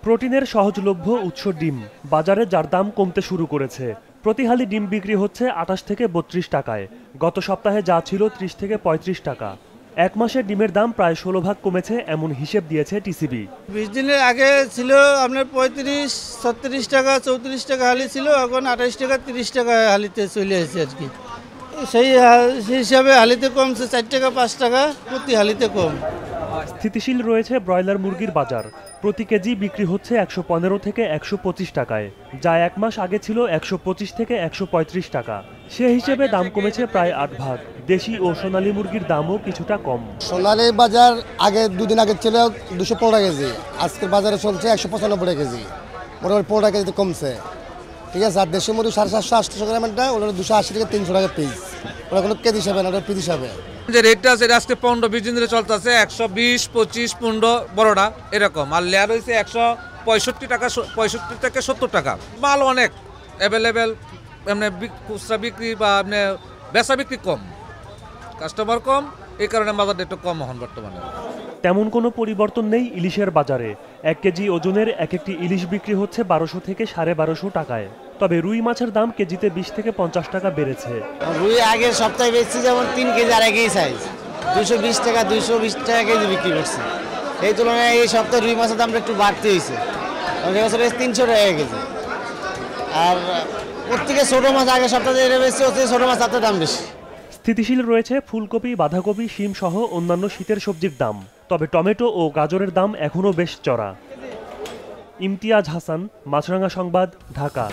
প্রোটিনের সহজলভ্য উৎস ডিম বাজারে যার দাম কমতে শুরু করেছে। প্রতি হালি ডিম বিক্রি হচ্ছে 28 থেকে 32 টাকায়। গত সপ্তাহে যা ছিল 30 থেকে 35 টাকা। এক মাসে ডিমের দাম প্রায় 16 ভাগ কমেছে এমন হিসেব দিয়েছে টিসিবি। 20 দিনের আগে ছিল আপনার 35-36 টাকা 34 টাকা হালি ছিল, এখন 28 টাকা 30 টাকা হালিতে চলে এসেছে আর কি। সেই হিসাবে হালিতে কমছে 4 টাকা 5 টাকা প্রতি হালিতে কম। স্থিতিশীল রয়েছে ব্রয়লার মুরগির বাজার। প্রতি কেজি বিক্রি হচ্ছে 115 থেকে 125 টাকায়, যা এক মাস আগে ছিল 125 থেকে 135 টাকা। সে হিসেবে দাম কমেছে প্রায় 8 ভাগ। দেশি ও সোনালী মুরগির দামও কিছুটা কম। সোনালী বাজার আগে দুদিন আগে ছিল 215 টাকা কেজি, আজকের বাজারে চলছে 195 টাকা কেজি, মোটামুটি 15 টাকা কেজি কমছে। ঠিক আছে, আর দেশি মুরগি 750-800 গ্রামেরটা ওটা 280 থেকে 300 টাকা পিস, ওটা কোনো কেজি হিসাবে না, ওটা পিস হিসাবে। যে রেটটা আছে আজকে 15-20 দিন ধরে চলতেছে 120, 25, 15 বড়টা এরকম, আর লেয়ার হয়েছে 165 টাকা 65 থেকে 70 টাকা। মাল অনেক অ্যাভেলেবেল, এমনি খুচরা বিক্রি বা এমনি বেচা বিক্রি কম, কাস্টমার কম, এই কারণে বাজারটা একটু কম এখন বর্তমানে। তেমন কোনো পরিবর্তন নেই ইলিশের বাজারে। 1 কেজি ওজনের এক একটি ইলিশ বিক্রি হচ্ছে 1200 থেকে 1250 টাকায়। তবে রুই মাছের দাম কেজিতে 20 থেকে 50 টাকা বেড়েছে। রুই আগের সপ্তাহে বেচছি যেমন 3 কেজি আর একই সাইজ 220 টাকা 220 টাকা কেজি বিক্রি করছে। এই তুলনায় এই সপ্তাহে রুই মাছের দামটা একটু বাড়তে হয়েছে, 300 টাকা কেজি। আর ওর থেকে ছোটো মাছ আগের সপ্তাহে এটা বেশি হচ্ছে, ছোটো মাছ তাতে দাম বেশি। স্থিতিশীল রয়েছে ফুলকপি, বাঁধাকপি, শিম সহ অন্যান্য শীতের সবজির দাম। তবে টমেটো ও গাজরের দাম এখনও বেশ চড়া। ইমতিয়াজ হাসান, মাছরাঙা সংবাদ, ঢাকা।